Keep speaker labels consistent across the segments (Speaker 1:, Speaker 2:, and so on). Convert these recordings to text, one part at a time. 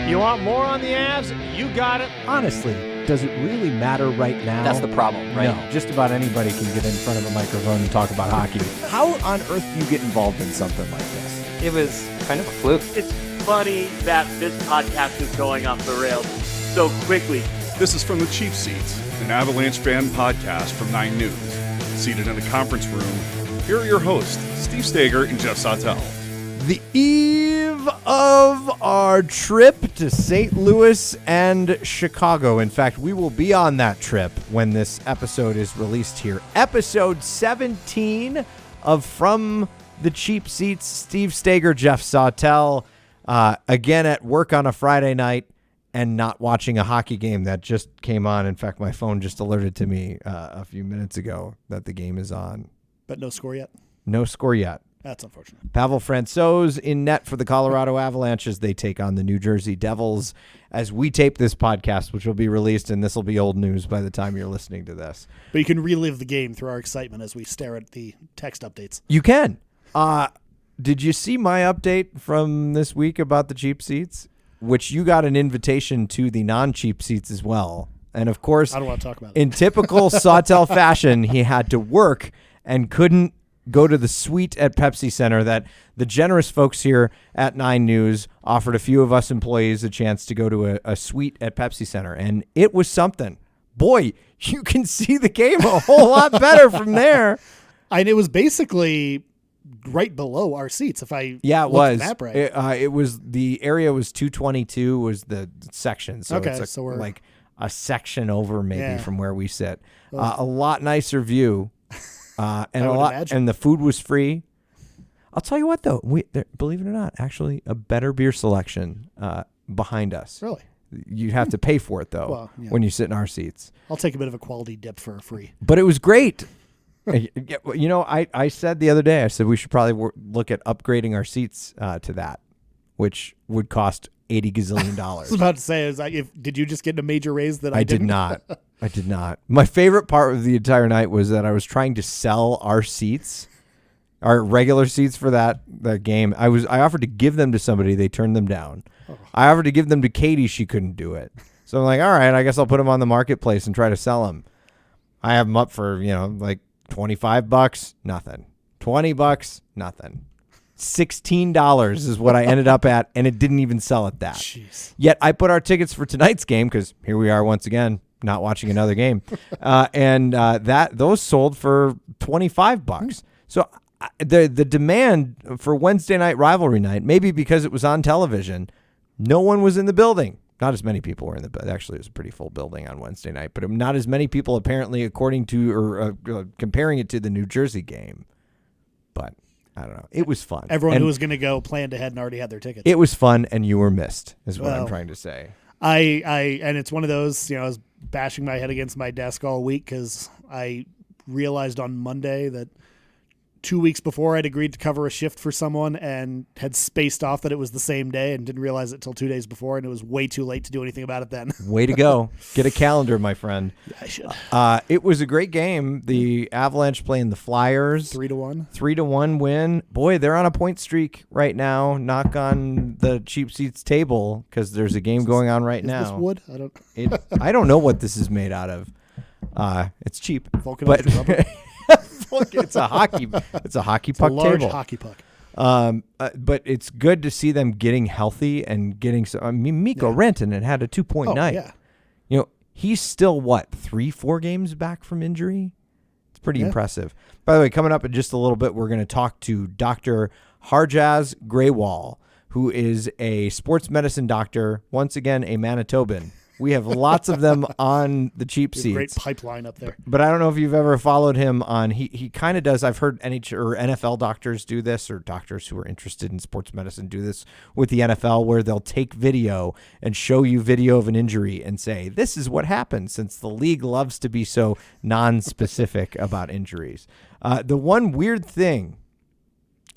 Speaker 1: You want more on the Avs? You got it.
Speaker 2: Honestly, does it really matter right now?
Speaker 3: That's the problem, right?
Speaker 2: No, just about anybody can get in front of a microphone and talk about hockey. How on earth do you get involved in something like this?
Speaker 3: It was kind of a fluke.
Speaker 4: It's funny that this podcast is going off the rails so quickly.
Speaker 5: This is From the Cheap Seats, an Avalanche fan podcast from 9 News. Seated in a conference room, here are your hosts, Steve Stager and Jeff Sautel.
Speaker 2: The eve of our trip to St. Louis and Chicago. In fact, we will be on that trip when this episode is released here. Episode 17 of From the Cheap Seats. Steve Stager, Jeff Sautel, again at work on a Friday night and not watching a hockey game that just came on. In fact, my phone just alerted to me a few minutes ago that the game is on.
Speaker 6: But no score yet?
Speaker 2: No score yet.
Speaker 6: That's unfortunate.
Speaker 2: Pavel Francouz in net for the Colorado Avalanche as they take on the New Jersey Devils as we tape this podcast, which will be released, and this will be old news by the time you're listening to this.
Speaker 6: But you can relive the game through our excitement as we stare at the text updates.
Speaker 2: You can. Did you see my update from this week about the cheap seats? Which you got an invitation to the non-cheap seats as well. And, of course,
Speaker 6: I don't want to talk about it.
Speaker 2: In typical Sautel fashion, he had to work and couldn't go to the suite at Pepsi Center that the generous folks here at 9 News offered a few of us employees a chance to go to a suite at Pepsi Center. And it was something. Boy, you can see the game a whole lot better from there.
Speaker 6: And it was basically right below our seats. If I
Speaker 2: it was.
Speaker 6: That right.
Speaker 2: It was the area was 222 was the section. So
Speaker 6: okay,
Speaker 2: it's
Speaker 6: so we're
Speaker 2: like a section over maybe from where we sit. A lot nicer view. And the food was free. I'll tell you what, though, believe it or not, actually a better beer selection behind us.
Speaker 6: Really?
Speaker 2: You have to pay for it though when you sit in our seats.
Speaker 6: I'll take a bit of a quality dip for free.
Speaker 2: But it was great. You know, I said the other day, I said we should probably look at upgrading our seats to that, which would cost $80 gazillion.
Speaker 6: I was about to say, did you just get a major raise that I
Speaker 2: did
Speaker 6: didn't?
Speaker 2: not. I did not. My favorite part of the entire night was that I was trying to sell our seats, our regular seats for that game. I offered to give them to somebody. They turned them down. Oh. I offered to give them to Katie. She couldn't do it. So I'm like, all right, I guess I'll put them on the marketplace and try to sell them. I have them up for, like $25, nothing. $20, nothing. $16 is what I ended up at, and it didn't even sell at that.
Speaker 6: Jeez.
Speaker 2: Yet I put our tickets for tonight's game because here we are once again, not watching another game, and those sold for $25. So the demand for Wednesday night rivalry night, maybe because it was on television, no one was in the building. Not as many people were in the building. Actually, it was a pretty full building on Wednesday night, but not as many people apparently, according to or comparing it to the New Jersey game. But I don't know. It was fun.
Speaker 6: Everyone who was going to go planned ahead and already had their tickets.
Speaker 2: It was fun, and you were missed, is what I'm trying to say.
Speaker 6: And it's one of those, I was bashing my head against my desk all week because I realized on Monday that 2 weeks before I'd agreed to cover a shift for someone and had spaced off that it was the same day and didn't realize it till 2 days before, and it was way too late to do anything about it then.
Speaker 2: Way to go. Get a calendar, my friend.
Speaker 6: Yeah, I should.
Speaker 2: It was a great game. The Avalanche playing the Flyers.
Speaker 6: 3-1.
Speaker 2: 3-1 win. Boy, they're on a point streak right now. Knock on the cheap seats table because there's a game going on right now.
Speaker 6: Is this wood?
Speaker 2: I don't know what this is made out of. It's cheap.
Speaker 6: Vulcanized rubber.
Speaker 2: It's a hockey puck
Speaker 6: a large
Speaker 2: table.
Speaker 6: Hockey puck.
Speaker 2: But it's good to see them getting healthy and getting some. I mean, Mikko Rantanen had a 2-point night.
Speaker 6: Yeah.
Speaker 2: He's still 3-4 games back from injury. It's pretty impressive. By the way, coming up in just a little bit, we're going to talk to Dr. Harjas Grewal, who is a sports medicine doctor. Once again, a Manitoban. We have lots of them on the cheap seats.
Speaker 6: Great pipeline up there.
Speaker 2: But I don't know if you've ever followed him on. He kind of does. I've heard NFL doctors do this, or doctors who are interested in sports medicine do this with the NFL, where they'll take video and show you video of an injury and say, this is what happened, since the league loves to be so non-specific about injuries. The one weird thing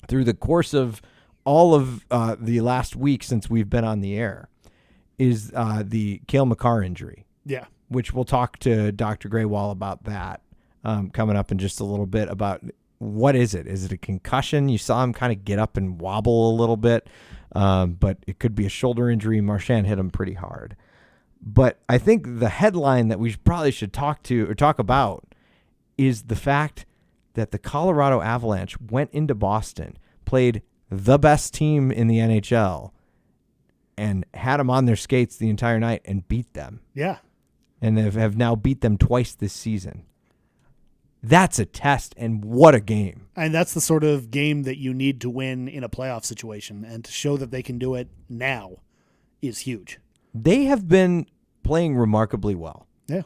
Speaker 2: through the course of all of the last week since we've been on the air is the Cale Makar injury.
Speaker 6: Yeah.
Speaker 2: Which we'll talk to Dr. Grewal about that coming up in just a little bit about what is it? Is it a concussion? You saw him kind of get up and wobble a little bit. but it could be a shoulder injury. Marchand hit him pretty hard. But I think the headline that we probably should talk about is the fact that the Colorado Avalanche went into Boston, played the best team in the NHL, and had them on their skates the entire night and beat them.
Speaker 6: Yeah.
Speaker 2: And they have now beat them twice this season. That's a test, and what a game.
Speaker 6: And that's the sort of game that you need to win in a playoff situation, and to show that they can do it now is huge.
Speaker 2: They have been playing remarkably well.
Speaker 6: Yeah.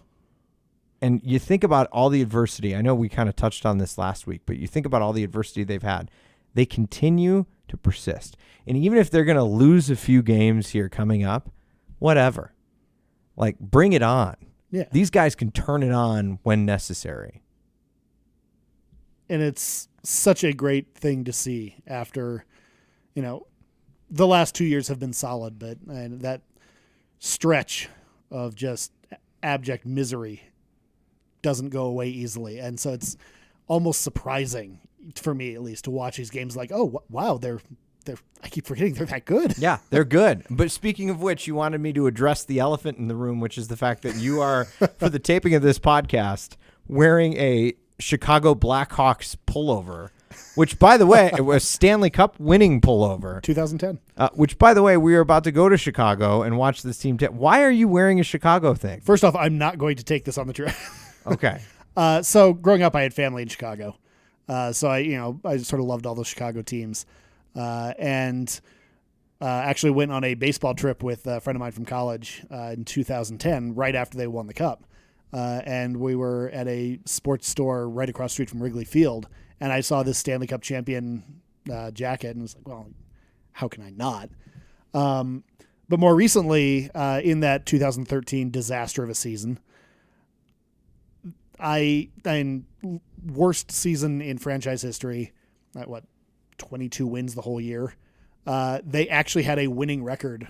Speaker 2: And you think about all the adversity. I know we kind of touched on this last week, but you think about all the adversity they've had. They continue to persist. And even if they're going to lose a few games here coming up, whatever. Like, bring it on.
Speaker 6: Yeah.
Speaker 2: These guys can turn it on when necessary.
Speaker 6: And it's such a great thing to see after, the last 2 years have been solid, but that stretch of just abject misery doesn't go away easily. And so it's almost surprising, for me at least, to watch these games like, oh, wow, they're I keep forgetting they're that good.
Speaker 2: Yeah, they're good. But speaking of which, you wanted me to address the elephant in the room, which is the fact that you are, for the taping of this podcast, wearing a Chicago Blackhawks pullover, which, by the way, it was Stanley Cup winning pullover.
Speaker 6: 2010.
Speaker 2: Which, by the way, we are about to go to Chicago and watch this team. Why are you wearing a Chicago thing?
Speaker 6: First off, I'm not going to take this on the trip.
Speaker 2: Okay.
Speaker 6: So growing up, I had family in Chicago. So I sort of loved all those Chicago teams. And actually went on a baseball trip with a friend of mine from college in 2010, right after they won the Cup. And we were at a sports store right across the street from Wrigley Field, and I saw this Stanley Cup champion jacket, and was like, well, how can I not? But more recently, in that 2013 disaster of a season, worst season in franchise history, 22 wins the whole year. They actually had a winning record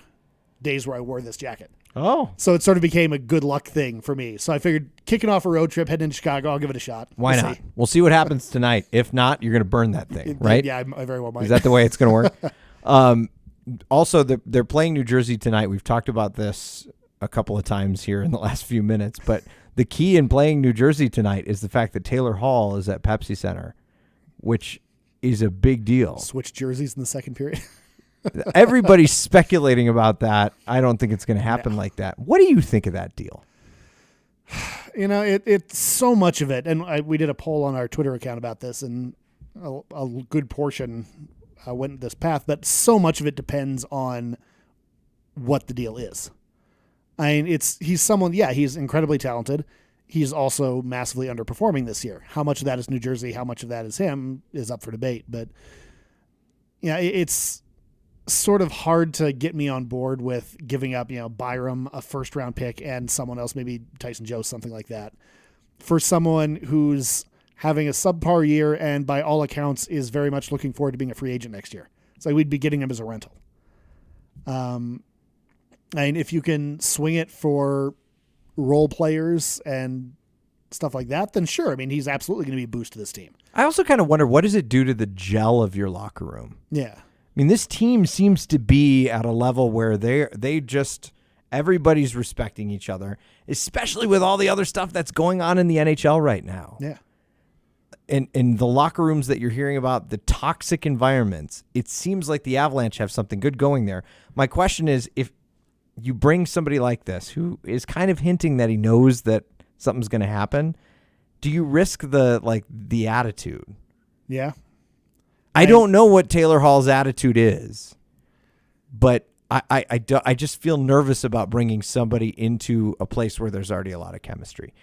Speaker 6: days where I wore this jacket.
Speaker 2: Oh.
Speaker 6: So it sort of became a good luck thing for me. So I figured kicking off a road trip, heading into Chicago, I'll give it a shot.
Speaker 2: Why not? We'll see what happens tonight. If not, you're going to burn that thing, right?
Speaker 6: Yeah, I very well might.
Speaker 2: Is that the way it's going to work? Also, they're playing New Jersey tonight. We've talked about this a couple of times here in the last few minutes, but the key in playing New Jersey tonight is the fact that Taylor Hall is at Pepsi Center, which is a big deal.
Speaker 6: Switch jerseys in the second period.
Speaker 2: Everybody's speculating about that. I don't think it's going to happen like that. What do you think of that deal?
Speaker 6: It's so much of it. And we did a poll on our Twitter account about this, and a good portion went this path. But so much of it depends on what the deal is. I mean, he's someone, he's incredibly talented. He's also massively underperforming this year. How much of that is New Jersey, how much of that is him is up for debate. But it's sort of hard to get me on board with giving up, Byram, a first round pick, and someone else, maybe Tyson Jost, something like that, for someone who's having a subpar year and by all accounts is very much looking forward to being a free agent next year. It's like we'd be getting him as a rental. And if you can swing it for role players and stuff like that, then sure. I mean, he's absolutely going to be a boost to this team.
Speaker 2: I also kind of wonder, what does it do to the gel of your locker room?
Speaker 6: Yeah.
Speaker 2: I mean, this team seems to be at a level where everybody's respecting each other, especially with all the other stuff that's going on in the NHL right now.
Speaker 6: Yeah.
Speaker 2: And the locker rooms that you're hearing about, the toxic environments, it seems like the Avalanche have something good going there. My question is, if you bring somebody like this who is kind of hinting that he knows that something's going to happen, do you risk the attitude?
Speaker 6: Yeah.
Speaker 2: I don't know what Taylor Hall's attitude is, but I just feel nervous about bringing somebody into a place where there's already a lot of chemistry.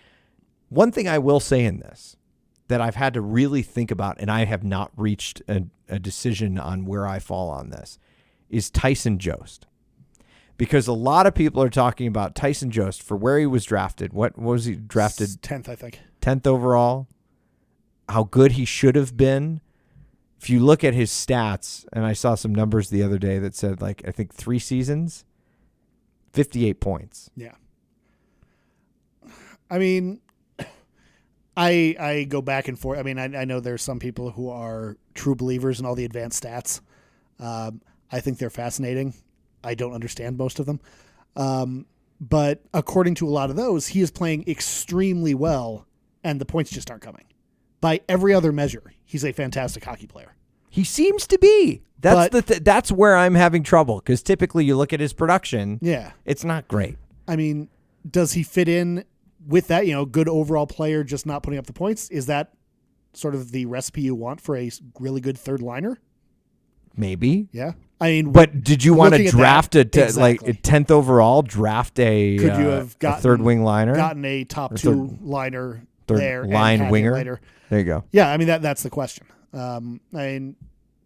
Speaker 2: One thing I will say in this that I've had to really think about, and I have not reached a decision on where I fall on this, is Tyson Jost. Because a lot of people are talking about Tyson Jost for where he was drafted. What was he drafted?
Speaker 6: 10th, I think.
Speaker 2: 10th overall. How good he should have been. If you look at his stats, and I saw some numbers the other day that said, I think 3 seasons, 58 points.
Speaker 6: Yeah. I mean, I go back and forth. I mean, I know there's some people who are true believers in all the advanced stats. I think they're fascinating. I don't understand most of them. But according to a lot of those, he is playing extremely well, and the points just aren't coming. By every other measure, he's a fantastic hockey player.
Speaker 2: He seems to be. That's where I'm having trouble, because typically you look at his production.
Speaker 6: Yeah.
Speaker 2: It's not great.
Speaker 6: I mean, does he fit in with that, good overall player, just not putting up the points? Is that sort of the recipe you want for a really good third liner?
Speaker 2: Maybe.
Speaker 6: Yeah. I mean,
Speaker 2: but did you want to draft a 10th overall, draft
Speaker 6: could you have
Speaker 2: a third wing liner?
Speaker 6: Gotten a top two liner there.
Speaker 2: Line winger.
Speaker 6: Later.
Speaker 2: There you go.
Speaker 6: Yeah. I mean, that's the question. I mean,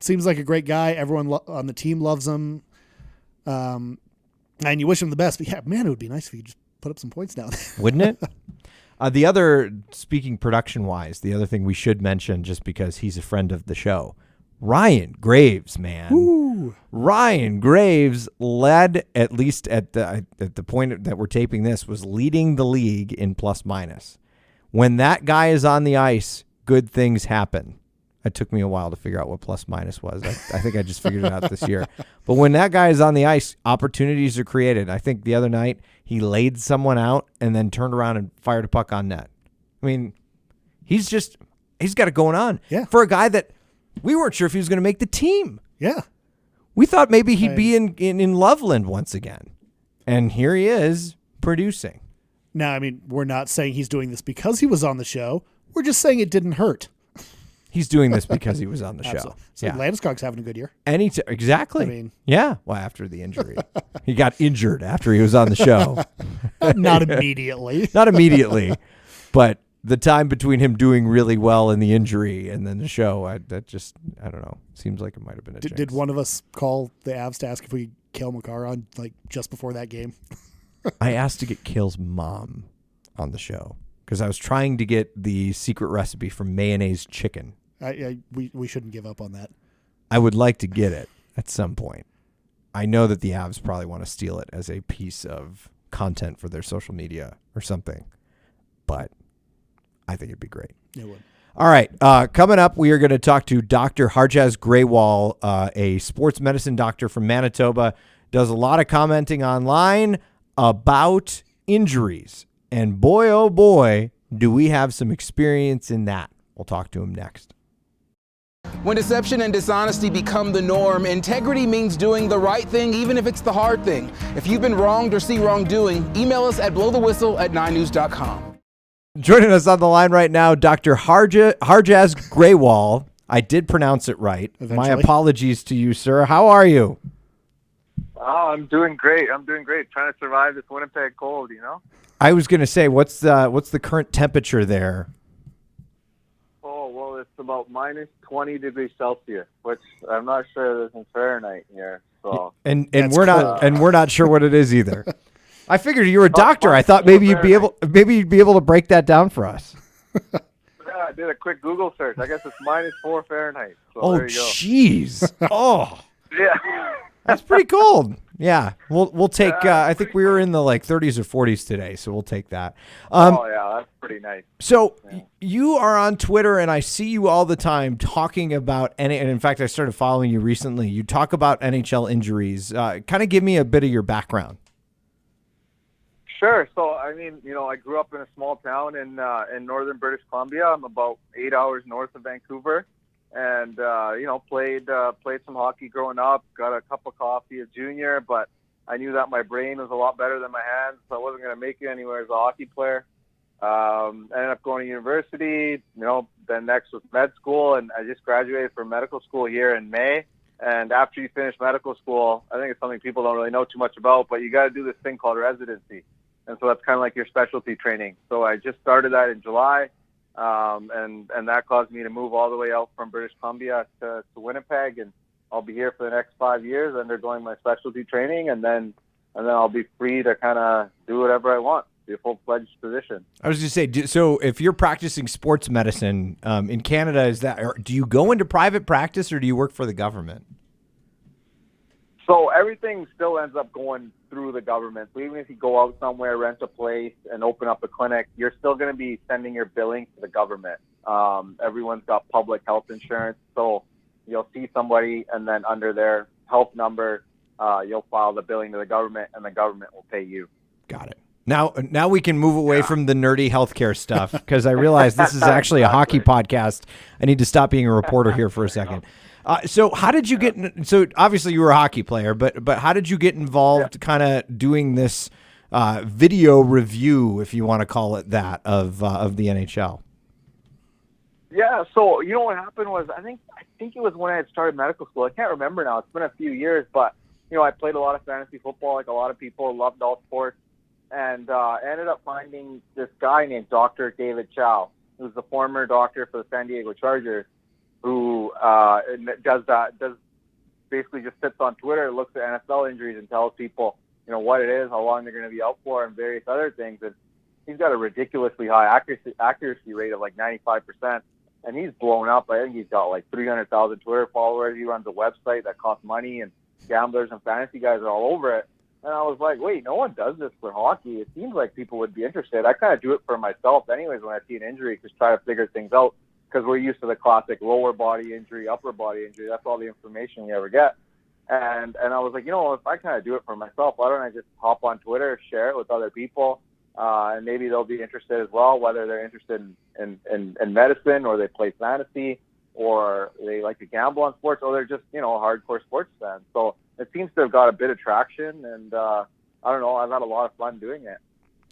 Speaker 6: seems like a great guy. Everyone on the team loves him. And you wish him the best, but yeah, man, it would be nice if he just put up some points down.
Speaker 2: Wouldn't it? Speaking production-wise, the other thing we should mention, just because he's a friend of the show, Ryan Graves, man.
Speaker 6: Ooh.
Speaker 2: Ryan Graves led, at least at the point that we're taping this, was leading the league in plus-minus. When that guy is on the ice, good things happen. It took me a while to figure out what plus-minus was. I think I just figured it out this year. But when that guy is on the ice, opportunities are created. I think the other night he laid someone out and then turned around and fired a puck on net. I mean, he's got it going on.
Speaker 6: Yeah.
Speaker 2: For a guy that we weren't sure if he was going to make the team.
Speaker 6: Yeah.
Speaker 2: We thought maybe he'd be in Loveland once again. And here he is producing.
Speaker 6: Now, I mean, we're not saying he's doing this because he was on the show. We're just saying it didn't hurt.
Speaker 2: He's doing this because he was on the show.
Speaker 6: So Landeskog's having a good year.
Speaker 2: Exactly.
Speaker 6: I mean,
Speaker 2: yeah. Well, after the injury, he got injured after he was on the show.
Speaker 6: Not immediately.
Speaker 2: Not immediately, but the time between him doing really well and the injury and then the show, I don't know. Seems like it might have been a jinx.
Speaker 6: Did one of us call the Avs to ask if we kill Makar on just before that game?
Speaker 2: I asked to get Kale's mom on the show because I was trying to get the secret recipe for mayonnaise chicken.
Speaker 6: We shouldn't give up on that.
Speaker 2: I would like to get it at some point. I know that the Avs probably want to steal it as a piece of content for their social media or something, but I think it'd be great.
Speaker 6: It would.
Speaker 2: All right. Coming up, we are going to talk to Dr. Harjas Grewal, a sports medicine doctor from Manitoba, does a lot of commenting online about injuries. And boy, oh boy, do we have some experience in that. We'll talk to him next.
Speaker 7: When deception and dishonesty become the norm, integrity means doing the right thing, even if it's the hard thing. If you've been wronged or see wrongdoing, email us at blowthewhistle@9news.com.
Speaker 2: Joining us on the line right now, Dr. Harjas Grewal. I did pronounce it right.
Speaker 6: Eventually.
Speaker 2: My apologies to you, sir. How are you?
Speaker 8: Oh, I'm doing great. Trying to survive this Winnipeg cold,
Speaker 2: I was going to say, what's the current temperature there?
Speaker 8: Oh, well, it's about minus 20 degrees Celsius, which I'm not sure is in Fahrenheit here. So
Speaker 2: and we're not sure what it is either. I figured you were a doctor. I thought maybe you'd be able to break that down for us.
Speaker 8: Yeah, I did a quick Google search. I guess it's minus 4 Fahrenheit. So
Speaker 2: oh,
Speaker 8: there you go.
Speaker 2: Jeez. Oh,
Speaker 8: Yeah.
Speaker 2: that's pretty cold. Yeah, we'll take. I think we were in the 30s or 40s today, so we'll take that.
Speaker 8: Oh yeah, that's pretty nice.
Speaker 2: So you are on Twitter, and I see you all the time talking about and in fact, I started following you recently. You talk about NHL injuries. Kind of give me a bit of your background.
Speaker 8: Sure. So I mean, I grew up in a small town in northern British Columbia. I'm about 8 hours north of Vancouver. And, played some hockey growing up, got a cup of coffee as junior, but I knew that my brain was a lot better than my hands, so I wasn't going to make it anywhere as a hockey player. Ended up going to university, then next was med school, and I just graduated from medical school here in May. And after you finish medical school, I think it's something people don't really know too much about, but you got to do this thing called residency. And so that's kind of like your specialty training. So I just started that in July. And that caused me to move all the way out from British Columbia to Winnipeg, and I'll be here for the next 5 years undergoing my specialty training, and then I'll be free to kind of do whatever I want, be a full-fledged physician.
Speaker 2: I was going to say, so if you're practicing sports medicine in Canada, do you go into private practice or do you work for the government?
Speaker 8: So everything still ends up going through the government. So even if you go out somewhere, rent a place, and open up a clinic, you're still going to be sending your billing to the government. Everyone's got public health insurance, so you'll see somebody, and then under their health number. You'll file the billing to the government, and the government will pay you.
Speaker 2: Got it. Now we can move away from the nerdy healthcare stuff, because I realize this is actually a hockey podcast. I need to stop being a reporter here for a second. So how did you get so obviously you were a hockey player, but how did you get involved kind of doing this video review, if you want to call it that, of the NHL?
Speaker 8: Yeah, so you know what happened was I think it was when I had started medical school. I can't remember now. It's been a few years, but I played a lot of fantasy football, like a lot of people, loved all sports, and ended up finding this guy named Dr. David Chow, who's the former doctor for the San Diego Chargers, who does basically just sits on Twitter, looks at NFL injuries, and tells people what it is, how long they're going to be out for, and various other things. And he's got a ridiculously high accuracy rate of like 95%. And he's blown up. I think he's got like 300,000 Twitter followers. He runs a website that costs money, and gamblers and fantasy guys are all over it. And I was like, wait, no one does this for hockey. It seems like people would be interested. I kind of do it for myself anyways when I see an injury, just try to figure things out, because we're used to the classic lower body injury, upper body injury. That's all the information we ever get. And I was like, if I kind of do it for myself, why don't I just hop on Twitter, share it with other people, and maybe they'll be interested as well, whether they're interested in medicine, or they play fantasy, or they like to gamble on sports, or they're just, hardcore sports fans. So it seems to have got a bit of traction, and I don't know, I've had a lot of fun doing it.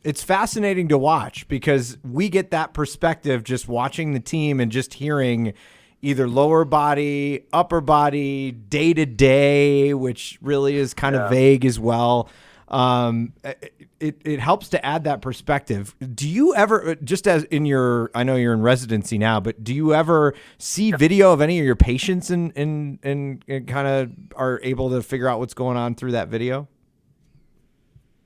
Speaker 2: It's fascinating to watch, because we get that perspective just watching the team and just hearing either lower body, upper body, day to day, which really is kind of vague as well. It helps to add that perspective. Do you ever, just as in I know you're in residency now, but do you ever see video of any of your patients and kind of are able to figure out what's going on through that video?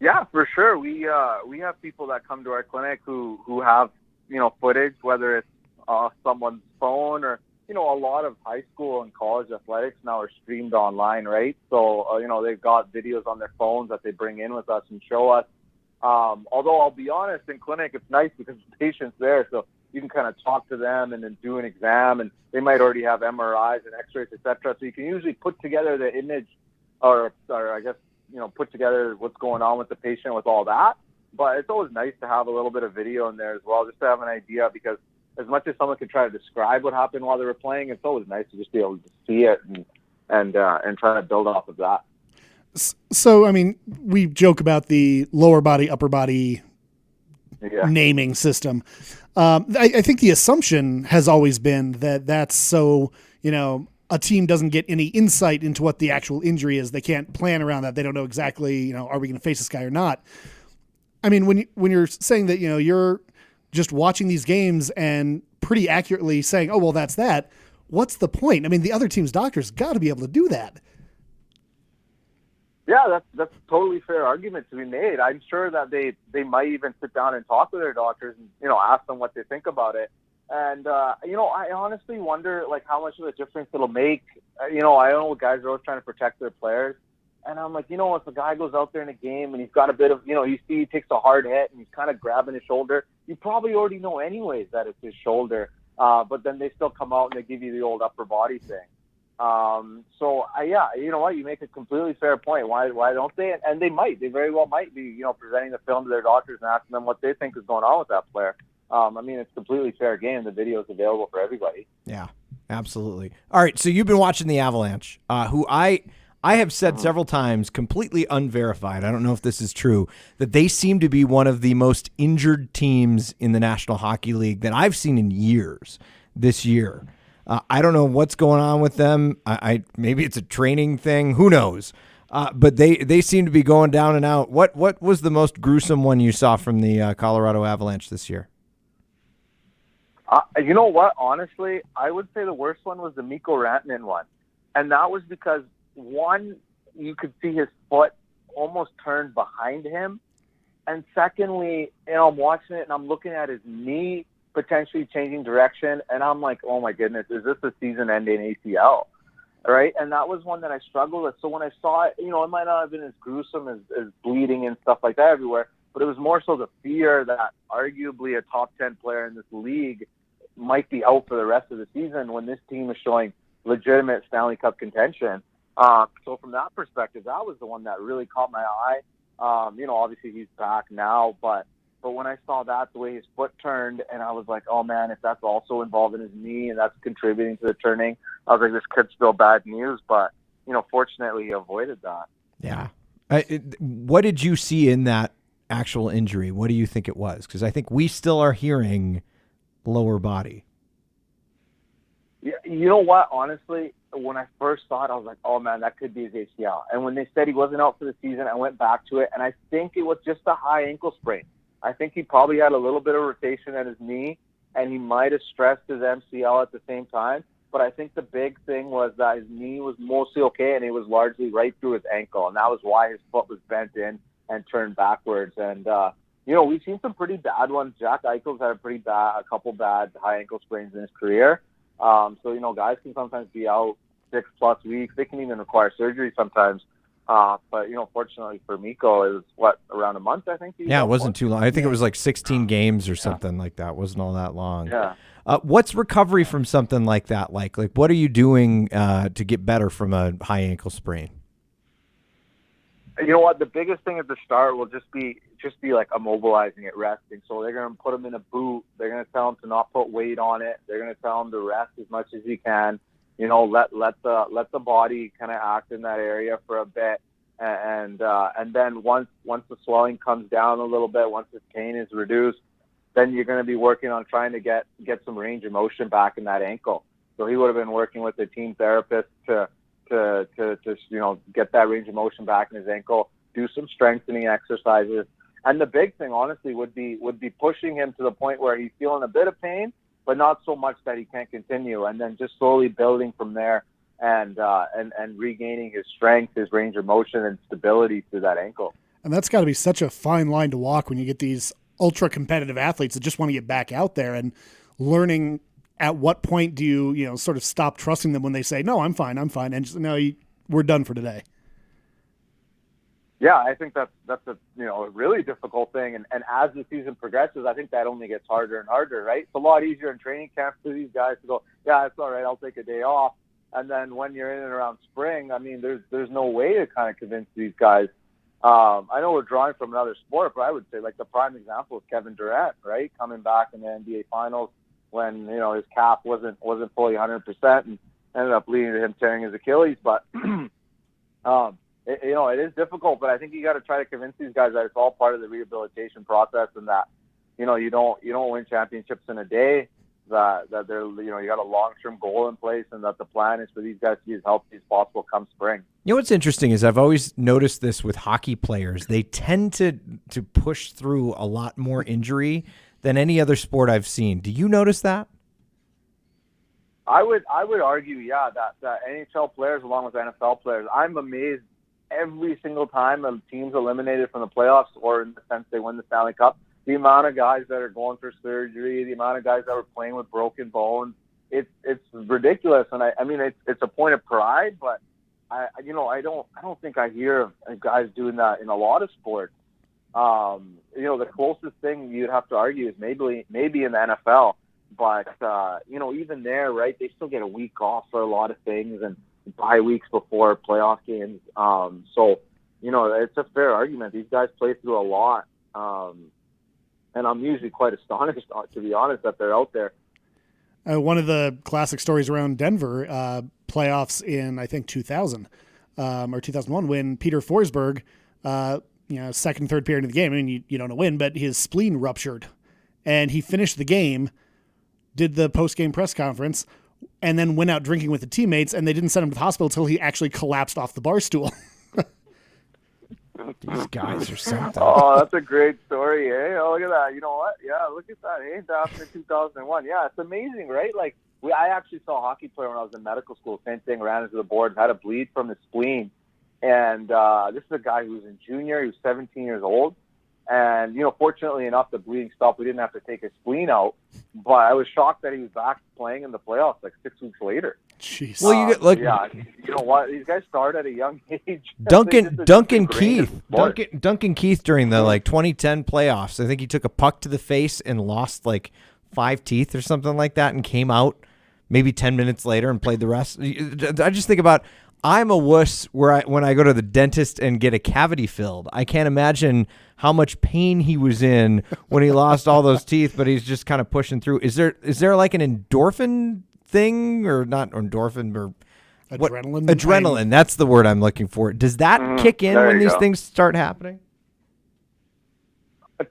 Speaker 8: Yeah, for sure. We have people that come to our clinic who have, footage, whether it's someone's phone, or, a lot of high school and college athletics now are streamed online, right? So, they've got videos on their phones that they bring in with us and show us. Although I'll be honest, in clinic, it's nice because the patient's there, so you can kind of talk to them and then do an exam, and they might already have MRIs and x-rays, etc. So you can usually put together the image, or I guess, put together what's going on with the patient with all that. But it's always nice to have a little bit of video in there as well, just to have an idea, because as much as someone could try to describe what happened while they were playing, it's always nice to just be able to see it and try to build off of that.
Speaker 6: So, I mean, we joke about the lower body, upper body naming system. I think the assumption has always been that that's so, a team doesn't get any insight into what the actual injury is. They can't plan around that. They don't know exactly, are we going to face this guy or not? I mean, when you're saying that, you're just watching these games and pretty accurately saying, oh, well, that's that. What's the point? I mean, the other team's doctors got to be able to do that.
Speaker 8: Yeah, that's a totally fair argument to be made. I'm sure that they might even sit down and talk with their doctors and, ask them what they think about it. And, I honestly wonder, how much of a difference it'll make. I know guys are always trying to protect their players. And I'm like, if a guy goes out there in a game and he's got a bit of, you see he takes a hard hit and he's kind of grabbing his shoulder, you probably already know anyways that it's his shoulder. But then they still come out and they give you the old upper body thing. You know what? You make a completely fair point. Why don't they? And they very well might be, presenting the film to their doctors and asking them what they think is going on with that player. It's completely fair game. The video is available for everybody.
Speaker 2: Yeah, absolutely. All right. So you've been watching the Avalanche, who I have said several times, completely unverified, I don't know if this is true, that they seem to be one of the most injured teams in the National Hockey League that I've seen in years this year. I don't know what's going on with them. Maybe it's a training thing. Who knows? But they seem to be going down and out. What was the most gruesome one you saw from the Colorado Avalanche this year?
Speaker 8: You know what? Honestly, I would say the worst one was the Mikko Rantanen one. And that was because, one, you could see his foot almost turned behind him. And secondly, I'm watching it and I'm looking at his knee potentially changing direction. And I'm like, oh my goodness, is this a season-ending ACL? Right? And that was one that I struggled with. So when I saw it, it might not have been as gruesome as bleeding and stuff like that everywhere, but it was more so the fear that arguably a top 10 player in this league might be out for the rest of the season when this team is showing legitimate Stanley Cup contention. So from that perspective, that was the one that really caught my eye. Obviously he's back now, but when I saw that, the way his foot turned, and I was like, oh man, if that's also involved in his knee and that's contributing to the turning, I was like, this could still bad news. But, fortunately he avoided that.
Speaker 2: Yeah. What did you see in that actual injury? What do you think it was? Because I think we still are hearing lower body.
Speaker 8: Yeah, you know what? Honestly, when I first saw it, I was like, oh man, that could be his ACL. And when they said he wasn't out for the season, I went back to it, and I think it was just a high ankle sprain. I think he probably had a little bit of rotation at his knee, and he might have stressed his MCL at the same time. But I think the big thing was that his knee was mostly okay, and it was largely right through his ankle, and that was why his foot was bent in and turned backwards. And we've seen some pretty bad ones. Jack Eichel's had a couple bad high ankle sprains in his career. So guys can sometimes be out 6+ weeks. They can even require surgery sometimes. But fortunately for Mikko, it was around a month, I think.
Speaker 2: Yeah, it wasn't too long. I think it was like 16 games or something like that. It wasn't all that long.
Speaker 8: Yeah.
Speaker 2: What's recovery from something like that like? Like, what are you doing to get better from a high ankle sprain?
Speaker 8: You know what? The biggest thing at the start will just be like immobilizing it, resting. So they're going to put him in a boot. They're going to tell him to not put weight on it. They're going to tell him to rest as much as he can. Let the body kind of act in that area for a bit, and then once the swelling comes down a little bit, once his pain is reduced, then you're going to be working on trying to get some range of motion back in that ankle. So he would have been working with a team therapist to get that range of motion back in his ankle, do some strengthening exercises. And the big thing, honestly, would be pushing him to the point where he's feeling a bit of pain, but not so much that he can't continue, and then just slowly building from there and regaining his strength, his range of motion, and stability through that ankle.
Speaker 6: And that's got to be such a fine line to walk when you get these ultra competitive athletes that just want to get back out there, and learning at what point do you sort of stop trusting them when they say, no, I'm fine, and just, no, we're done for today.
Speaker 8: Yeah, I think that's a really difficult thing, and as the season progresses, I think that only gets harder and harder, right? It's a lot easier in training camp for these guys to go, yeah, it's all right, I'll take a day off, and then when you're in and around spring, I mean, there's no way to kind of convince these guys. I know we're drawing from another sport, but I would say like the prime example is Kevin Durant, right? Coming back in the NBA Finals when his calf wasn't fully 100% and ended up leading to him tearing his Achilles, but. It is difficult, but I think you got to try to convince these guys that it's all part of the rehabilitation process, and that you don't win championships in a day. That they're you got a long-term goal in place, and that the plan is for these guys to be as healthy as possible come spring.
Speaker 2: What's interesting is I've always noticed this with hockey players. They tend to push through a lot more injury than any other sport I've seen. Do you notice that?
Speaker 8: I would argue, yeah, that NHL players along with NFL players, I'm amazed every single time a team's eliminated from the playoffs, or in the sense they win the Stanley Cup, the amount of guys that are going for surgery, the amount of guys that were playing with broken bones, it's ridiculous. And I mean, it's a point of pride, but I don't think I hear of guys doing that in a lot of sports. The closest thing you'd have to argue is maybe in the NFL, but even there, right, they still get a week off for a lot of things, and bye weeks before playoff games. So it's a fair argument. These guys play through a lot. And I'm usually quite astonished, to be honest, that they're out there.
Speaker 6: One of the classic stories around Denver, playoffs in, I think, 2000 or 2001, when Peter Forsberg, second, third period of the game, I mean, you don't win, but his spleen ruptured. And he finished the game, did the post-game press conference, and then went out drinking with the teammates, and they didn't send him to the hospital until he actually collapsed off the bar stool.
Speaker 2: These guys are something.
Speaker 8: Oh, that's a great story, eh? Oh, look at that. You know what? Yeah, look at that, eh? After 2001. Yeah, it's amazing, right? Like, I actually saw a hockey player when I was in medical school. Same thing, ran into the board, had a bleed from his spleen. And this is a guy who was in junior. He was 17 years old. And, fortunately enough, the bleeding stopped. We didn't have to take his spleen out. But I was shocked that he was back playing in the playoffs like 6 weeks later.
Speaker 6: Jeez.
Speaker 2: Well, you get
Speaker 8: yeah, you know what? These guys start at a young age.
Speaker 2: Duncan Keith during the 2010 playoffs. I think he took a puck to the face and lost 5 teeth or something like that, and came out maybe 10 minutes later and played the rest. I just think about I'm a wuss when I go to the dentist and get a cavity filled. I can't imagine how much pain he was in when he lost all those teeth, but he's just kind of pushing through. Is there like an endorphin thing, or not endorphin, or
Speaker 6: Adrenaline?
Speaker 2: Adrenaline. That's the word I'm looking for. Does that kick in when these things start happening?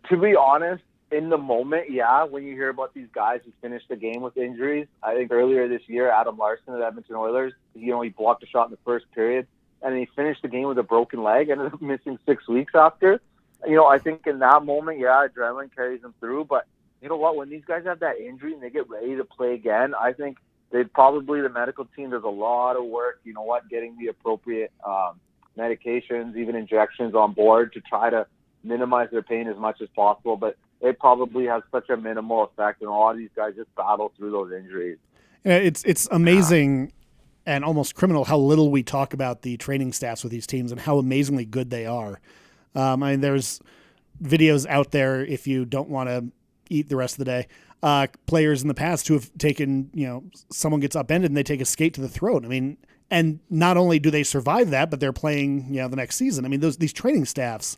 Speaker 8: To be honest, in the moment, yeah, when you hear about these guys who finished the game with injuries, I think earlier this year, Adam Larson at Edmonton Oilers, he blocked a shot in the first period, and he finished the game with a broken leg, ended up missing 6 weeks after. I think in that moment, yeah, adrenaline carries them through, but you know what? When these guys have that injury and they get ready to play again, I think the medical team does a lot of work, getting the appropriate medications, even injections on board to try to minimize their pain as much as possible, but it probably has such a minimal effect, and a lot of these guys just battle through those injuries.
Speaker 6: It's amazing and almost criminal how little we talk about the training staffs with these teams and how amazingly good they are. There's videos out there, if you don't want to eat the rest of the day, players in the past who have taken, someone gets upended and they take a skate to the throat. And not only do they survive that, but they're playing, the next season. These training staffs,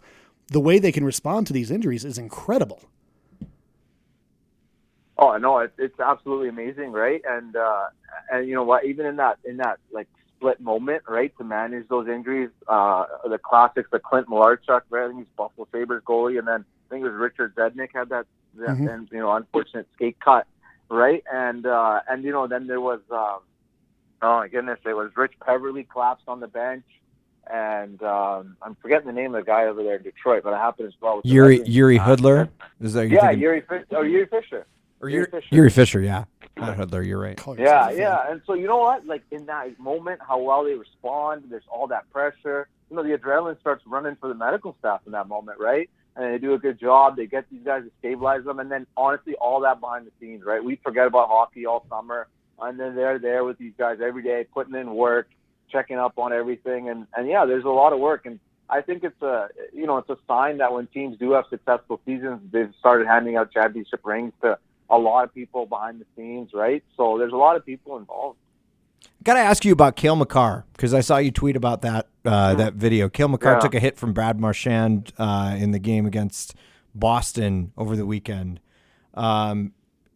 Speaker 6: the way they can respond to these injuries is incredible.
Speaker 8: Oh, no, it's absolutely amazing, right? And you know what? Even in that like split moment, right, to manage those injuries, the classics, the Clint Malarchuk, right? I think he's Buffalo Sabres goalie, and then I think it was Richard Zednik had that and unfortunate skate cut, right? And then there was oh my goodness, it was Rich Peverly collapsed on the bench. And I'm forgetting the name of the guy over there in Detroit, but it happened as well.
Speaker 2: Yuri Hudler? Is that
Speaker 8: Yuri Fisher.
Speaker 2: Yuri Fisher, yeah. Not Hudler, you're right.
Speaker 8: Yeah. And so you know what? Like in that moment, how well they respond, there's all that pressure. The adrenaline starts running for the medical staff in that moment, right? And they do a good job. They get these guys to stabilize them. And then honestly, all that behind the scenes, right? We forget about hockey all summer. And then they're there with these guys every day, putting in work, checking up on everything, and yeah, there's a lot of work, and I think it's a sign that when teams do have successful seasons, they've started handing out championship rings to a lot of people behind the scenes, right? So there's a lot of people involved.
Speaker 2: Got to ask you about Cale Makar, because I saw you tweet about that that video. Cale Makar took a hit from Brad Marchand in the game against Boston over the weekend.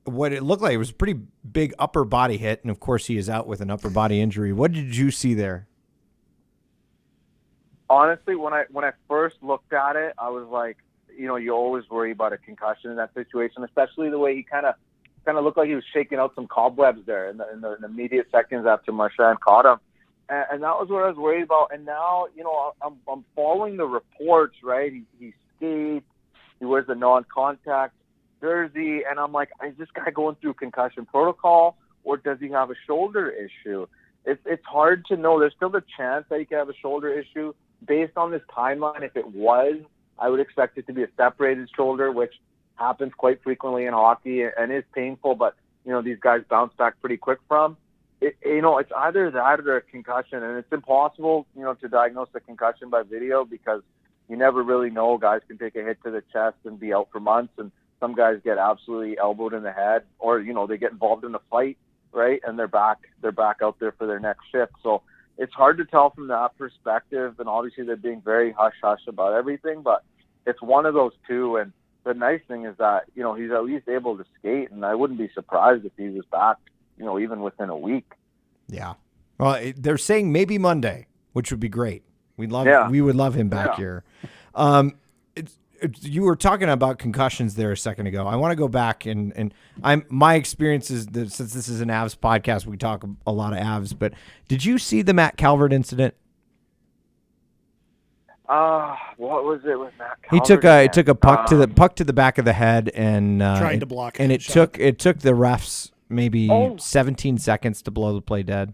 Speaker 2: What it looked like, it was a pretty big upper body hit, and of course he is out with an upper body injury. What did you see there?
Speaker 8: Honestly, when I first looked at it, I was like, you always worry about a concussion in that situation, especially the way he kind of looked like he was shaking out some cobwebs there in the immediate seconds after Marchand caught him, and that was what I was worried about. And now, I'm following the reports, right? He skates, he wears the non-contact jersey, and I'm like, is this guy going through concussion protocol, or does he have a shoulder issue? It's hard to know. There's still the chance that he could have a shoulder issue based on this timeline. If it was, I would expect it to be a separated shoulder, which happens quite frequently in hockey and is painful, but these guys bounce back pretty quick from it. It's either that or a concussion, and it's impossible to diagnose a concussion by video because you never really know. Guys can take a hit to the chest and be out for months, and some guys get absolutely elbowed in the head, or they get involved in a fight, right? And they're back out there for their next shift. So it's hard to tell from that perspective. And obviously they're being very hush hush about everything, but it's one of those two. And the nice thing is that he's at least able to skate, and I wouldn't be surprised if he was back, even within a week.
Speaker 2: Yeah. Well, they're saying maybe Monday, which would be great. We would love him back here. You were talking about concussions there a second ago. I want to go back and my experience is that since this is an Avs podcast, we talk a lot of Avs, but did you see the Matt Calvert incident?
Speaker 8: What was it with Matt Calvert?
Speaker 2: He took a puck to the back of the head and
Speaker 6: trying to block,
Speaker 2: and it took the refs maybe 17 seconds to blow the play dead.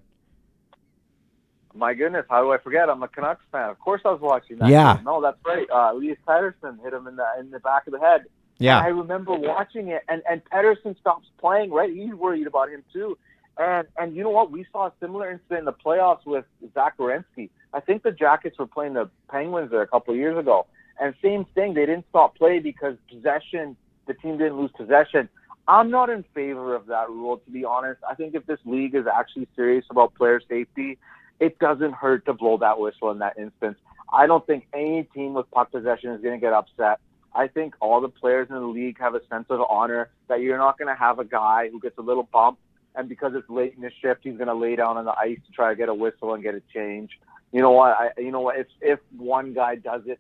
Speaker 8: My goodness, how do I forget? I'm a Canucks fan. Of course I was watching that.
Speaker 2: Yeah.
Speaker 8: Game. No, that's right. Elias Pettersson hit him in the back of the head.
Speaker 2: Yeah.
Speaker 8: And I remember watching it, and Pettersson stops playing, right? He's worried about him too. And you know what? We saw a similar incident in the playoffs with Zach Werenski. I think the Jackets were playing the Penguins there a couple of years ago. And same thing, they didn't stop play because the team didn't lose possession. I'm not in favor of that rule, to be honest. I think if this league is actually serious about player safety, it doesn't hurt to blow that whistle in that instance. I don't think any team with puck possession is going to get upset. I think all the players in the league have a sense of honor that you're not going to have a guy who gets a little bump, and because it's late in the shift, he's going to lay down on the ice to try to get a whistle and get a change. You know what? If one guy does it,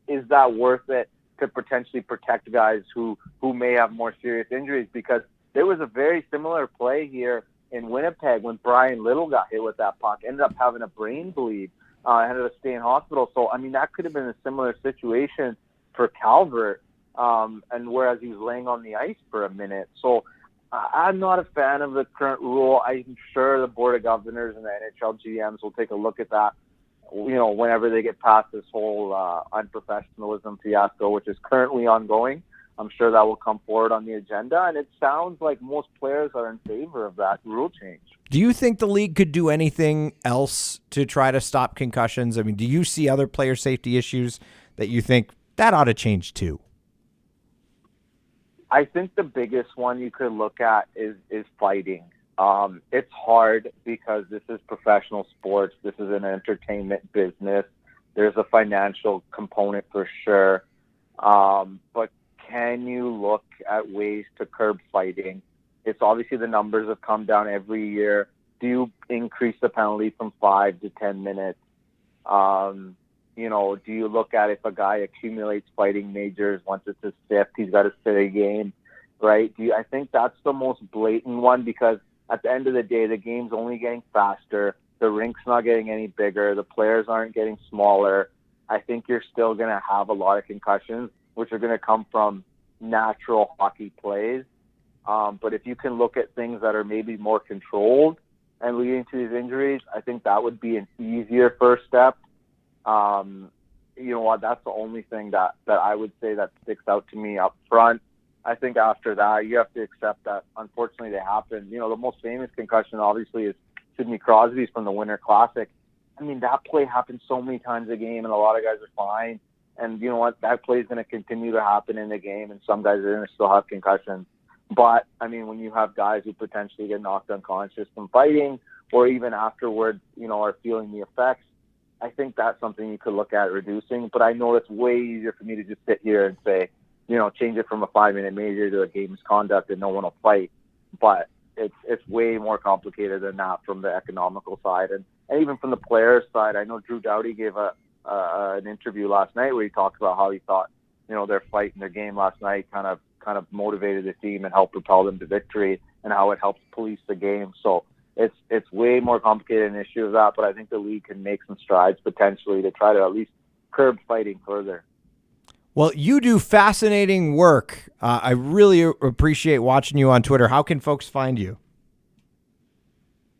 Speaker 8: is that worth it to potentially protect guys who may have more serious injuries? Because there was a very similar play here in Winnipeg when Brian Little got hit with that puck, ended up having a brain bleed, ended up staying in hospital. So, I mean, that could have been a similar situation for Calvert, and whereas he was laying on the ice for a minute. So I'm not a fan of the current rule. I'm sure the Board of Governors and the NHL GMs will take a look at that, whenever they get past this whole unprofessionalism fiasco, which is currently ongoing. I'm sure that will come forward on the agenda, and it sounds like most players are in favor of that rule change.
Speaker 2: Do you think the league could do anything else to try to stop concussions? I mean, do you see other player safety issues that you think that ought to change too?
Speaker 8: I think the biggest one you could look at is fighting. It's hard because this is professional sports. This is an entertainment business. There's a financial component for sure. But can you look at ways to curb fighting? It's obviously the numbers have come down every year. Do you increase the penalty from 5 to 10 minutes? Do you look at if a guy accumulates fighting majors, once it's a fifth, he's got to sit a game, right? I think that's the most blatant one, because at the end of the day, the game's only getting faster. The rink's not getting any bigger. The players aren't getting smaller. I think you're still going to have a lot of concussions, which are going to come from natural hockey plays. But if you can look at things that are maybe more controlled and leading to these injuries, I think that would be an easier first step. You know what? That's the only thing that I would say that sticks out to me up front. I think after that, you have to accept that, unfortunately, they happen. The most famous concussion, obviously, is Sidney Crosby's from the Winter Classic. I mean, that play happens so many times a game, and a lot of guys are fine. And you know what? That play is going to continue to happen in the game, and some guys are going to still have concussions. But, I mean, when you have guys who potentially get knocked unconscious from fighting, or even afterwards, are feeling the effects, I think that's something you could look at reducing. But I know it's way easier for me to just sit here and say, change it from a 5-minute major to a game misconduct and no one will fight. But it's way more complicated than that from the economical side. And even from the players' side, I know Drew Doughty gave an interview last night where he talked about how he thought, their fight in their game last night kind of motivated the team and helped propel them to victory, and how it helps police the game. So it's way more complicated an issue of that, but I think the league can make some strides potentially to try to at least curb fighting further.
Speaker 2: Well, you do fascinating work. I really appreciate watching you on Twitter. How can folks find you?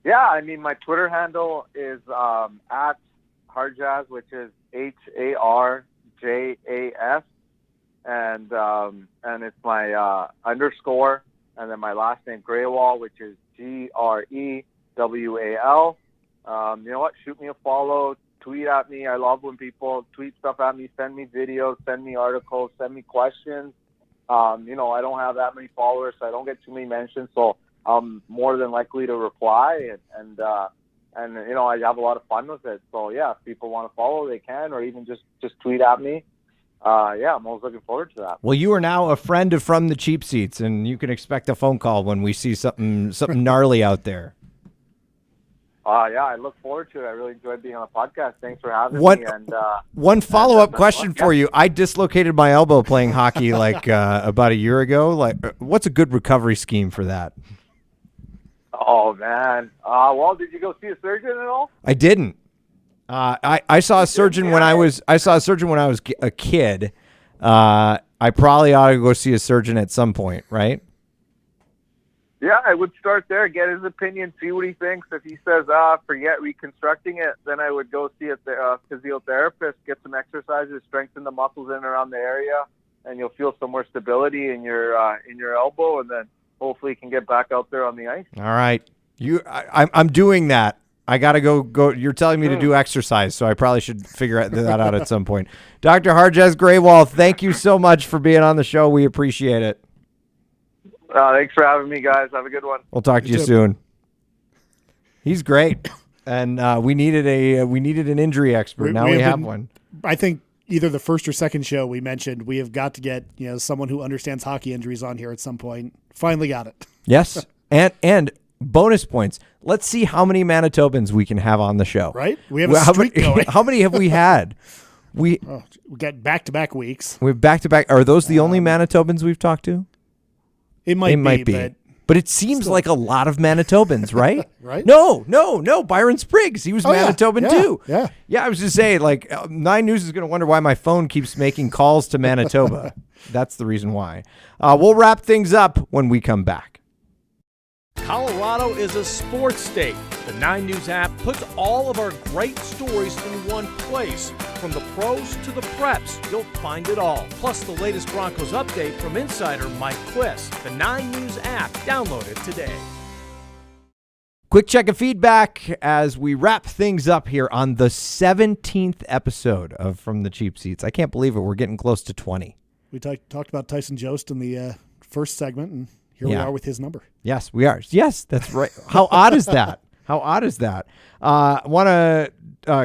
Speaker 8: Yeah, I mean, my Twitter handle is at Harjas, which is Harjas, and it's my underscore, and then my last name Grewal, which is Grewal. You know what? Shoot me a follow. Tweet at me. I love when people tweet stuff at me, send me videos, send me articles, send me questions. I don't have that many followers, so I don't get too many mentions, so I'm more than likely to reply, and I have a lot of fun with it. So yeah, if people want to follow, they can, or even just tweet at me. I'm always looking forward to that.
Speaker 2: Well, you are now a friend of From the Cheap Seats, and you can expect a phone call when we see something gnarly out there.
Speaker 8: I look forward to it. I really enjoyed being on the podcast. Thanks for having me. And
Speaker 2: one follow-up question for you. I dislocated my elbow playing hockey about a year ago. What's a good recovery scheme for that?
Speaker 8: Oh man. Well, did you go see a surgeon at all?
Speaker 2: I didn't. I saw a surgeon when I was a kid. I probably ought to go see a surgeon at some point, right?
Speaker 8: Yeah, I would start there, get his opinion, see what he thinks. If he says, forget reconstructing it, then I would go see a physiotherapist, get some exercises, strengthen the muscles in and around the area, and you'll feel some more stability in your elbow, and then hopefully you can get back out there on the ice.
Speaker 2: All right. I'm doing that. I got to go. You're telling me to do exercise, so I probably should figure that out at some point. Dr. Harjas Grewal, thank you so much for being on the show. We appreciate it.
Speaker 8: Thanks for having me, guys. Have a good one.
Speaker 2: We'll talk to you soon. He's great. And we needed an injury expert. Now we have one.
Speaker 6: I think either the first or second show we mentioned we have got to get someone who understands hockey injuries on here at some point. Finally got it.
Speaker 2: Yes, and bonus points. Let's see how many Manitobans we can have on the show.
Speaker 6: Right? We have a streak going.
Speaker 2: How many have we had? We
Speaker 6: got back-to-back weeks.
Speaker 2: We have back-to-back. Are those the only Manitobans we've talked to?
Speaker 6: It might be.
Speaker 2: But it seems like a lot of Manitobans, right?
Speaker 6: Right?
Speaker 2: No. Byron Spriggs. He was Manitoban too.
Speaker 6: Yeah.
Speaker 2: Yeah, I was just saying, 9 News is going to wonder why my phone keeps making calls to Manitoba. That's the reason why. We'll wrap things up when we come back.
Speaker 1: Colorado is a sports state. The 9 News app puts all of our great stories in one place. From the pros to the preps, you'll find it all. Plus the latest Broncos update from insider Mike Quist. The 9 News app. Download it today.
Speaker 2: Quick check of feedback as we wrap things up here on the 17th episode of From the Cheap Seats. I can't believe it. We're getting close to 20.
Speaker 6: We talked about Tyson Jost in the first segment, and here we are with his number.
Speaker 2: Yes, we are. Yes, that's right. How odd is that? I want to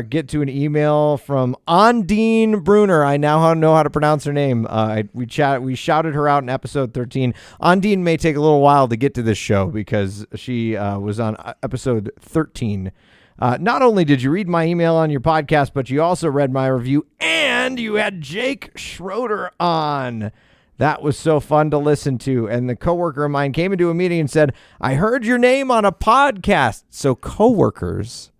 Speaker 2: get to an email from Ondine Bruner. I now know how to pronounce her name. We shouted her out in episode 13. Ondine may take a little while to get to this show because she was on episode 13. Not only did you read my email on your podcast, but you also read my review, and you had Jake Schroeder on. That was so fun to listen to. And the coworker of mine came into a meeting and said, I heard your name on a podcast. So coworkers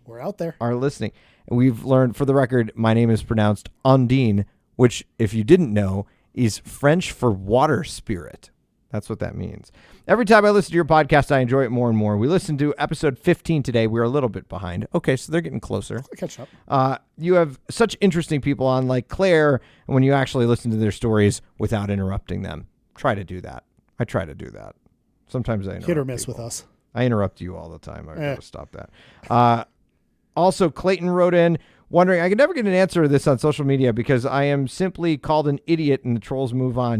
Speaker 6: We're out there.
Speaker 2: Are listening. And we've learned, for the record, my name is pronounced Ondine, which, if you didn't know, is French for water spirit. That's what that means. Every time I listen to your podcast, I enjoy it more and more. We listened to episode 15 today. We're a little bit behind. Okay, so they're getting closer.
Speaker 6: I'll catch up.
Speaker 2: You have such interesting people on, like Claire, and when you actually listen to their stories without interrupting them. Try to do that. I try to do that. Sometimes I interrupt
Speaker 6: hit or miss
Speaker 2: people.
Speaker 6: with us.
Speaker 2: I interrupt you all the time. I gotta stop that. Also, Clayton wrote in wondering, I could never get an answer to this on social media because I am simply called an idiot and the trolls move on,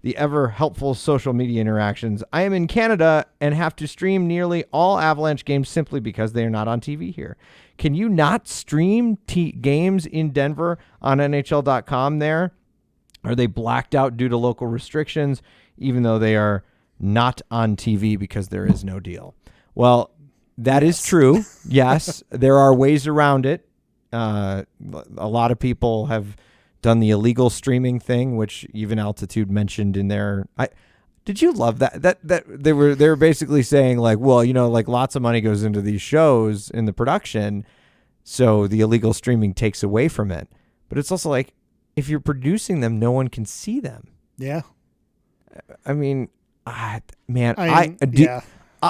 Speaker 2: the ever helpful social media interactions. I am in Canada and have to stream nearly all Avalanche games simply because they are not on TV here. Can you not stream games in Denver on NHL.com there? Are they blacked out due to local restrictions, even though they are not on TV because there is no deal? Well, that is true. Yes, there are ways around it. A lot of people have done the illegal streaming thing, which even Altitude mentioned in their. Did you love that? That they were basically saying lots of money goes into these shows in the production, so the illegal streaming takes away from it. But it's also like if you're producing them, no one can see them.
Speaker 6: Yeah.
Speaker 2: I mean, man,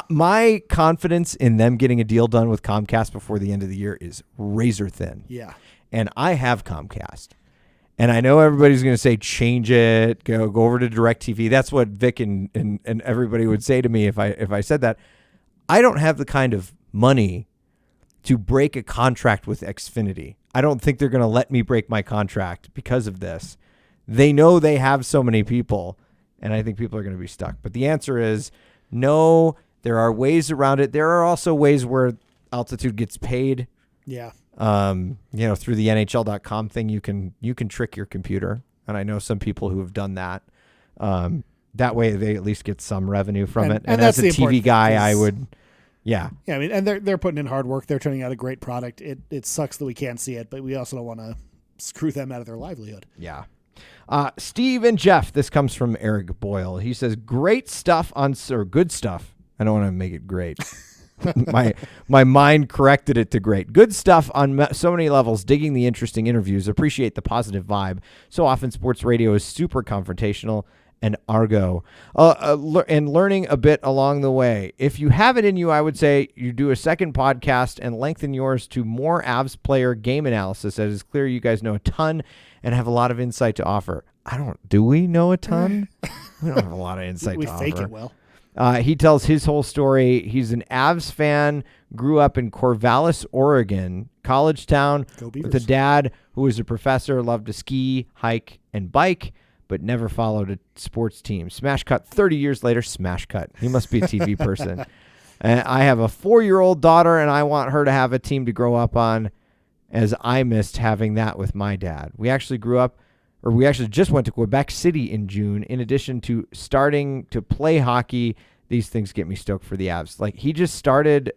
Speaker 2: my confidence in them getting a deal done with Comcast before the end of the year is razor thin.
Speaker 6: Yeah.
Speaker 2: And I have Comcast. And I know everybody's going to say, change it, go over to DirecTV. That's what Vic and everybody would say to me if I said that. I don't have the kind of money to break a contract with Xfinity. I don't think they're going to let me break my contract because of this. They know they have so many people, and I think people are going to be stuck. But the answer is no, there are ways around it. There are also ways where Altitude gets paid.
Speaker 6: Yeah.
Speaker 2: Through the NHL.com thing, you can trick your computer. And I know some people who have done that. That way they at least get some revenue from it. And as a TV guy, I would, yeah.
Speaker 6: Yeah, I mean, and they're putting in hard work. They're turning out a great product. It sucks that we can't see it, but we also don't want to screw them out of their livelihood.
Speaker 2: Yeah. Steve and Jeff, this comes from Eric Boyle. He says, great stuff or good stuff. I don't want to make it great. My mind corrected it to great. Good stuff on so many levels. Digging the interesting interviews. Appreciate the positive vibe. So often sports radio is super confrontational and argo. And learning a bit along the way. If you have it in you, I would say you do a second podcast and lengthen yours to more Avs player game analysis. As it's clear you guys know a ton and have a lot of insight to offer. Do we know a ton? We don't have a lot of insight to offer.
Speaker 6: We fake it well.
Speaker 2: He tells his whole story. He's an Avs fan, grew up in Corvallis, Oregon, college town, with a dad who was a professor, loved to ski, hike, and bike, but never followed a sports team. Smash cut 30 years later, smash cut. He must be a TV person. I have a 4-year-old daughter, and I want her to have a team to grow up on, as I missed having that with my dad. We actually just went to Quebec City in June. In addition to starting to play hockey, these things get me stoked for the Avs. Like, he just started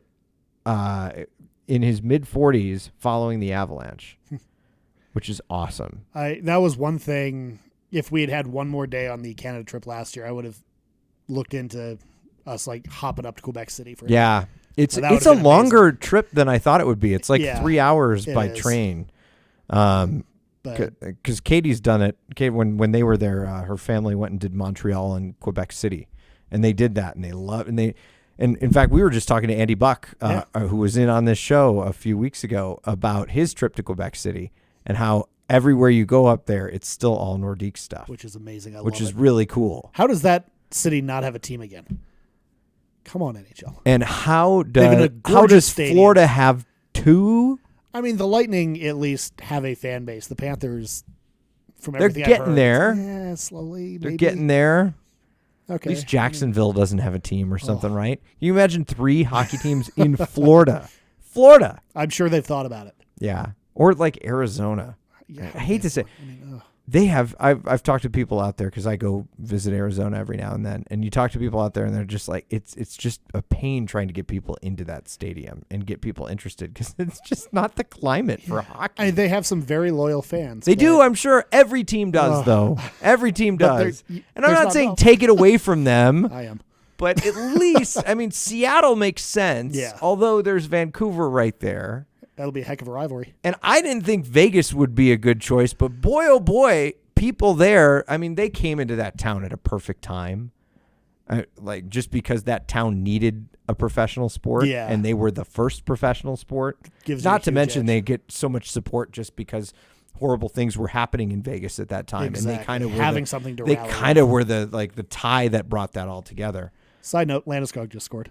Speaker 2: in his mid-40s following the Avalanche, which is awesome.
Speaker 6: That was one thing. If we had had one more day on the Canada trip last year, I would have looked into us like hopping up to Quebec City for
Speaker 2: Yeah. It's
Speaker 6: that would
Speaker 2: a
Speaker 6: have been
Speaker 2: longer
Speaker 6: amazing.
Speaker 2: trip than I thought it would be. It's like 3 hours
Speaker 6: it
Speaker 2: by
Speaker 6: is.
Speaker 2: train.
Speaker 6: But
Speaker 2: Because Katie's done it. When they were there, her family went and did Montreal and Quebec City, and they did that, and they loved. And in fact, we were just talking to Andy Buck, who was in on this show a few weeks ago, about his trip to Quebec City and how everywhere you go up there, it's still all Nordique stuff,
Speaker 6: which is amazing.
Speaker 2: which is
Speaker 6: it.
Speaker 2: really cool.
Speaker 6: How does that city not have a team again? Come on, NHL.
Speaker 2: And how
Speaker 6: been a
Speaker 2: does
Speaker 6: gorgeous stadium.
Speaker 2: Florida have 2?
Speaker 6: I mean, the Lightning at least have a fan base. The Panthers, from
Speaker 2: They're
Speaker 6: everything I've
Speaker 2: getting
Speaker 6: heard,
Speaker 2: there.
Speaker 6: Yeah, slowly.
Speaker 2: They're
Speaker 6: maybe.
Speaker 2: getting there.
Speaker 6: Okay.
Speaker 2: At least Jacksonville doesn't have a team or something, right? Can you imagine 3 hockey teams in Florida? Florida.
Speaker 6: I'm sure they've thought about it.
Speaker 2: Yeah. Or like Arizona.
Speaker 6: Yeah,
Speaker 2: I hate to say.
Speaker 6: I mean, ugh.
Speaker 2: They have. I've talked to people out there because I go visit Arizona every now and then, and you talk to people out there, and they're just like, it's just a pain trying to get people into that stadium and get people interested because it's just not the climate for hockey.
Speaker 6: I mean, they have some very loyal fans.
Speaker 2: They
Speaker 6: but-
Speaker 2: do. I'm sure every team does, though. Every team
Speaker 6: But
Speaker 2: does.
Speaker 6: there-
Speaker 2: And I'm
Speaker 6: there's
Speaker 2: not
Speaker 6: not
Speaker 2: saying
Speaker 6: enough.
Speaker 2: take it away from them.
Speaker 6: I am.
Speaker 2: But at least, I mean, Seattle makes sense.
Speaker 6: Yeah.
Speaker 2: Although there's Vancouver right there.
Speaker 6: That'll be a heck of a rivalry.
Speaker 2: And I didn't think Vegas would be a good choice, but boy, oh boy, people there, I mean, they came into that town at a perfect time. Like, just because that town needed a professional sport,
Speaker 6: Yeah.
Speaker 2: and they were the first professional sport.
Speaker 6: Gives you a
Speaker 2: Not to
Speaker 6: huge
Speaker 2: mention
Speaker 6: edge.
Speaker 2: they get so much support just because horrible things were happening in Vegas at that time.
Speaker 6: Exactly.
Speaker 2: And they kind of were
Speaker 6: Having something to
Speaker 2: They
Speaker 6: rally
Speaker 2: kind of were the tie that brought that all together.
Speaker 6: Side note, Landeskog just scored.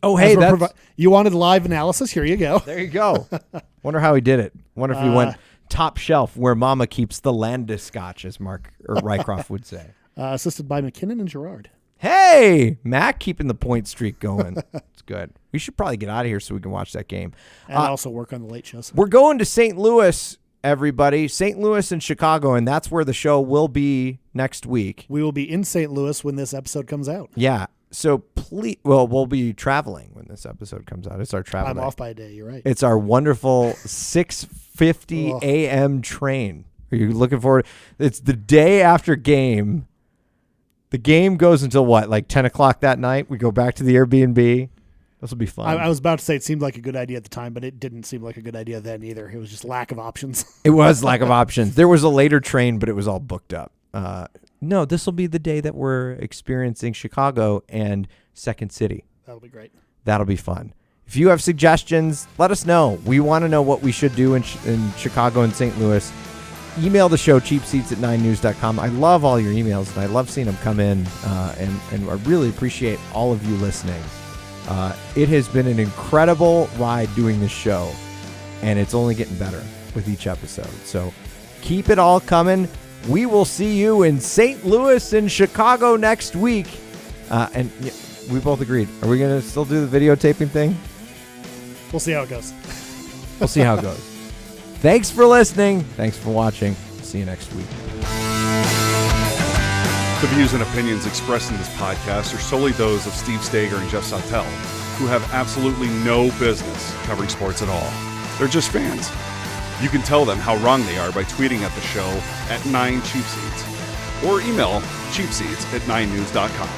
Speaker 2: Oh, hey,
Speaker 6: As we're
Speaker 2: that's...
Speaker 6: you wanted live analysis? Here you go.
Speaker 2: There you go. Wonder how he did it. Wonder if he went top shelf where Mama keeps the Landeskog, as Mark or Rycroft would say.
Speaker 6: Assisted by McKinnon and Girard.
Speaker 2: Hey, Mac keeping the point streak going. It's good. We should probably get out of here so we can watch that game.
Speaker 6: And also work on the late shows.
Speaker 2: We're going to St. Louis, everybody. St. Louis and Chicago, and that's where the show will be next week.
Speaker 6: We will be in St. Louis when this episode comes out.
Speaker 2: Yeah. So please, well, we'll be traveling when this episode comes out. It's our travel
Speaker 6: I'm
Speaker 2: day.
Speaker 6: off by a day. You're right.
Speaker 2: It's our wonderful 6:50 a.m. train. Are you looking forward? It's the day after game. The game goes until what, like 10 o'clock that night? We go back to the Airbnb. This will be fun.
Speaker 6: I was about to say it seemed like a good idea at the time, but it didn't seem like a good idea then either. It was just lack of options.
Speaker 2: It was lack of options. There was a later train, but it was all booked up. No, this will be the day that we're experiencing Chicago and Second City.
Speaker 6: That'll be great.
Speaker 2: That'll be fun. If you have suggestions, let us know. We want to know what we should do in Chicago and St. Louis. Email the show, cheapseats@9news.com. I love all your emails, and I love seeing them come in, and I really appreciate all of you listening. It has been an incredible ride doing this show, and it's only getting better with each episode. So keep it all coming. We will see you in St. Louis and Chicago next week. And we both agreed. Are we going to still do the videotaping thing?
Speaker 6: We'll see how it goes.
Speaker 2: We'll see how it goes. Thanks for listening. Thanks for watching. See you next week.
Speaker 5: The views and opinions expressed in this podcast are solely those of Steve Stager and Jeff Sautel, who have absolutely no business covering sports at all. They're just fans. You can tell them how wrong they are by tweeting at the show at 9cheapseats or email cheapseats@9news.com.